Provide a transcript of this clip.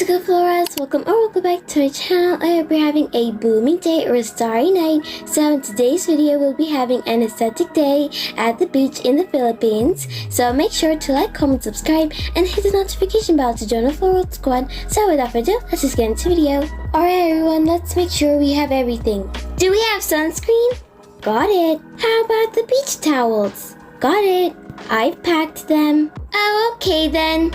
What's good, Floras? Welcome back to our channel. I hope you're having a booming day or a starry night. So in today's video, we'll be having an aesthetic day at the beach in the Philippines. So make sure to like, comment, subscribe, and hit the notification bell to join the Floral Squad. So without further ado, let's just get into the video. Alright everyone, let's make sure we have everything. Do we have sunscreen? Got it. How about the beach towels? Got it. I've packed them. Oh, okay then.